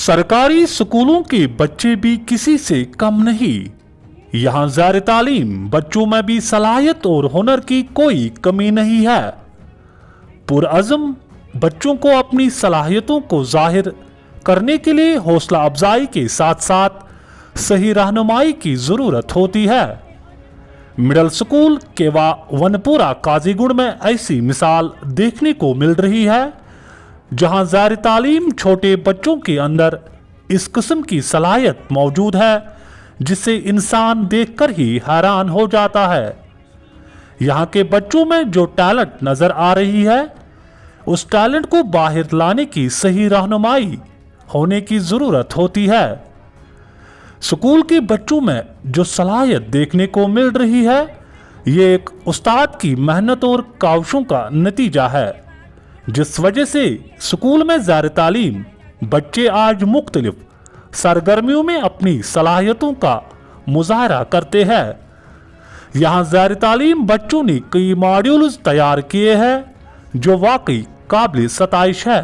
सरकारी स्कूलों के बच्चे भी किसी से कम नहीं। यहाँ ज़ार तालीम बच्चों में भी सलाहियत और हुनर की कोई कमी नहीं है। पुरअज़्म बच्चों को अपनी सलाहियतों को जाहिर करने के लिए हौसला अफजाई के साथ साथ सही रहनुमाई की ज़रूरत होती है। मिडिल स्कूल केवा वनपुरा काजीगुड़ में ऐसी मिसाल देखने को मिल रही है, जहां ज़ार तालीम छोटे बच्चों के अंदर इस किस्म की सलाहियत मौजूद है जिसे इंसान देखकर ही हैरान हो जाता है। यहाँ के बच्चों में जो टैलेंट नज़र आ रही है, उस टैलेंट को बाहर लाने की सही रहनुमाई होने की ज़रूरत होती है। स्कूल के बच्चों में जो सलाहियत देखने को मिल रही है, ये एक उस्ताद की मेहनत और काविशों का नतीजा है, जिस वजह से स्कूल में ज़ार तालीम बच्चे आज मुख्तलिफ सरगर्मियों में अपनी सलाहियतों का मुजाहरा करते हैं। यहाँ ज़ार तालीम बच्चों ने कई मॉड्यूल्स तैयार किए हैं जो वाकई काबिल सताइश है,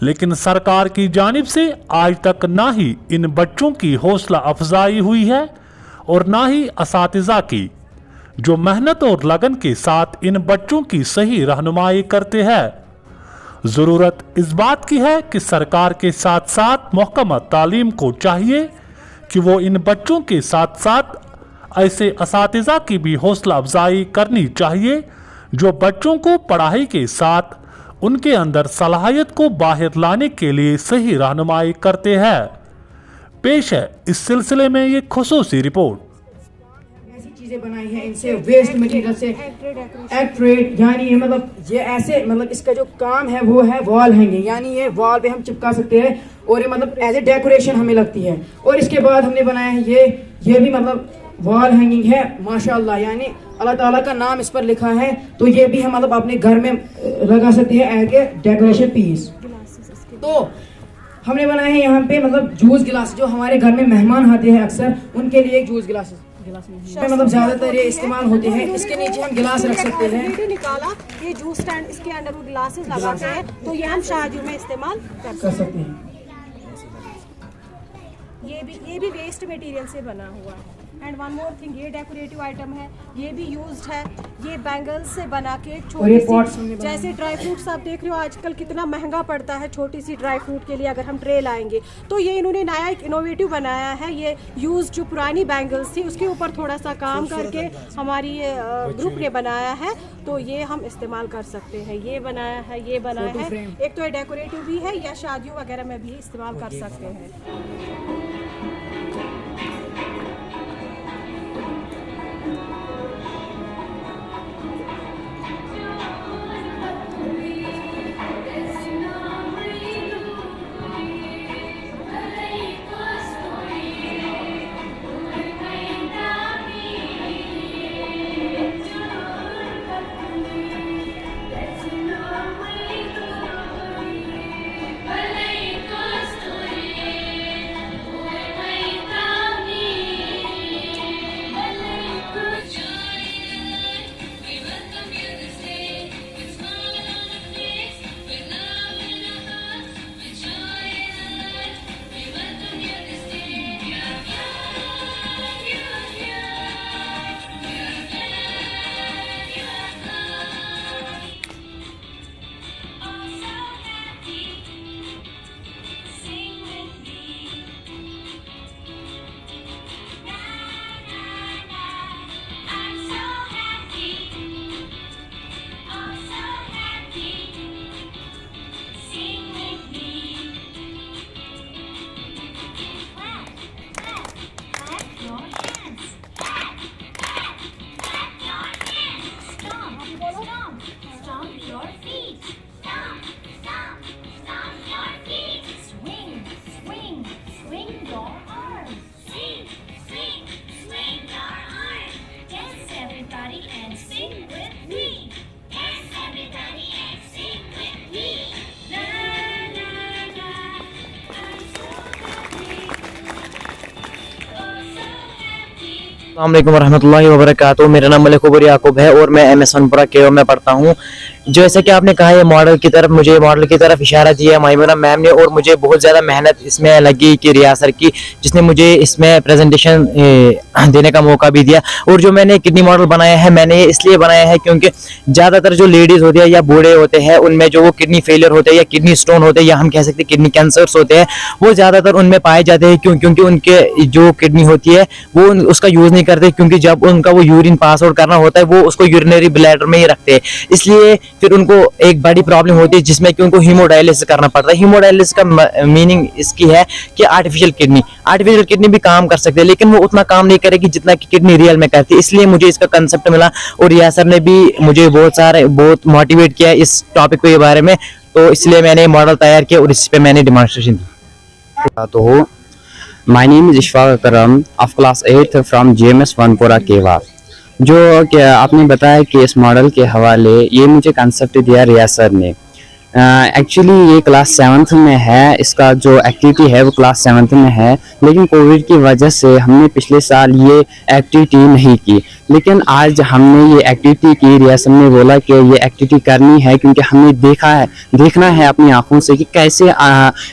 लेकिन सरकार की जानिब से आज तक ना ही इन बच्चों की हौसला अफजाई हुई है और ना ही असातिज़ा की, जो मेहनत और लगन के साथ इन बच्चों की सही रहनुमाई करते हैं। ज़रूरत इस बात की है कि सरकार के साथ साथ महकमा तालीम को चाहिए कि वो इन बच्चों के साथ साथ ऐसे असातिज़ा की भी हौसला अफजाई करनी चाहिए जो बच्चों को पढ़ाई के साथ उनके अंदर सलाहियत को बाहर लाने के लिए सही रहनुमाई करते हैं। पेश है इस सिलसिले में ये खुसूसी रिपोर्ट। ऐसी चीजें बनाई हैं इनसे वेस्ट मटेरियल से एक्ट्रेड, यानी मतलब ये ऐसे मतलब इसका जो काम है वो है वॉल हैंगिंग, यानी ये वॉल पे हम चिपका सकते हैं और ये मतलब एज ए डेकोरेशन हमें लगती है। और इसके बाद हमने बनाया है ये भी मतलब वॉल हैंगिंग है माशाल्लाह, यानी अल्लाह ताला का नाम इस पर लिखा है, तो ये भी हम मतलब अपने घर में लगा सकते हैं एज ए डेकोरेशन पीस। तो हमने बनाए हैं यहाँ पे मतलब जूस गिलास, जो हमारे घर में मेहमान आते हैं अक्सर उनके लिए जूस गिलास मतलब ज्यादातर ये इस्तेमाल होते हैं। इसके नीचे हम गिलास रख सकते हैं। निकाला ये जूस स्टैंड, इसके अंदर वो गिलासेस लगाते हैं, तो ये हम शादियों में इस्तेमाल कर सकते हैं। ये भी वेस्ट मटेरियल से बना हुआ है। एंड वन मोर थिंग, ये डेकोरेटिव आइटम है, ये भी यूज्ड है। ये बैंगल्स से बना के एक छोटी सी, जैसे ड्राई फ्रूट्स आप देख रहे हो आजकल कितना महंगा पड़ता है छोटी सी ड्राई फ्रूट के लिए अगर हम ट्रे लाएंगे, तो ये इन्होंने नया एक इनोवेटिव बनाया है। ये यूज जो पुरानी बैंगल्स थी उसके ऊपर थोड़ा सा काम करके हमारी ग्रुप ने बनाया है, तो ये हम इस्तेमाल कर सकते हैं। ये बनाया है, ये बनाया है। एक तो ये डेकोरेटिव भी है या शादियों वगैरह में भी इस्तेमाल कर सकते हैं। अस्सलाम वालेकुम रहमतुल्लाहि व बरकातुहू। मेरा नाम मलिक उबर याकूब है और मैं MS वनपुरा KO में पढ़ता हूँ। जैसे कि आपने कहा, ये मॉडल की तरफ, मुझे मॉडल की तरफ इशारा दिया माइमुना मैम ने, और मुझे बहुत ज़्यादा मेहनत इसमें लगी कि रिया सर की, जिसने मुझे इसमें प्रेजेंटेशन देने का मौका भी दिया। और जो मैंने किडनी मॉडल बनाया है, मैंने ये इसलिए बनाया है क्योंकि ज़्यादातर जो लेडीज़ होती है या बूढ़े होते हैं, उनमें जो वो किडनी फेलियर होते हैं या किडनी स्टोन होते हैं या हम कह सकते हैं किडनी कैंसर्स होते हैं, वो ज़्यादातर उनमें पाए जाते हैं। क्योंकि उनके जो किडनी होती है वो उसका यूज़ नहीं करते, क्योंकि जब उनका वो यूरिन पास आउट करना होता है वो उसको यूरिनरी ब्लैडर में ही रखते हैं। इसलिए फिर उनको एक बड़ी प्रॉब्लम होती है जिसमें कि उनको हीमोडायलिसिस करना पड़ता है। हीमोडायलिसिस का मीनिंग इसकी है कि आर्टिफिशियल किडनी भी काम कर सकते हैं, लेकिन वो उतना काम नहीं करेगी जितना कि किडनी रियल में करती है। इसलिए मुझे इसका कंसेप्ट मिला और रिया सर ने भी मुझे बहुत मोटिवेट किया इस टॉपिक के बारे में, तो इसलिए मैंने मॉडल तैयार किया और इस पे मैंने डेमोन्स्ट्रेशन दी। तो माय नेम इज इशफाक करम ऑफ क्लास 8 फ्रॉम GMS वनपुरा केवा। जो कि आपने बताया कि इस मॉडल के हवाले ये मुझे कंसेप्ट दिया रिया सर ने। एक्चुअली ये क्लास 7th में है, इसका जो एक्टिविटी है वो क्लास 7th में है, लेकिन कोविड की वजह से हमने पिछले साल ये एक्टिविटी नहीं की, लेकिन आज हमने ये एक्टिविटी की। रिया सर ने बोला कि ये एक्टिविटी करनी है क्योंकि हमने देखना है अपनी आंखों से कि कैसे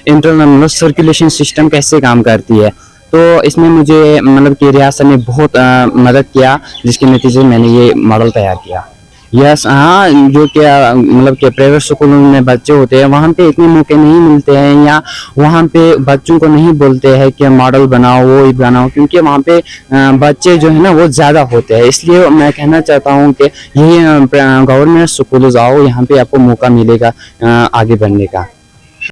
इंटरनल सर्कुलेशन सिस्टम कैसे काम करती है। तो इसमें मुझे मतलब कि रिया सर ने बहुत मदद किया, जिसके नतीजे में मैंने ये मॉडल तैयार किया। यस, हाँ, जो कि मतलब कि प्राइवेट स्कूलों में बच्चे होते हैं वहाँ पे इतने मौके नहीं मिलते हैं, या वहाँ पे बच्चों को नहीं बोलते हैं कि मॉडल बनाओ, वो बनाओ, क्योंकि वहाँ पे बच्चे जो है ना वो ज़्यादा होते हैं। इसलिए मैं कहना चाहता हूँ कि यही गवर्नमेंट स्कूल आओ, यहाँ पे आपको मौका मिलेगा आगे बढ़ने का।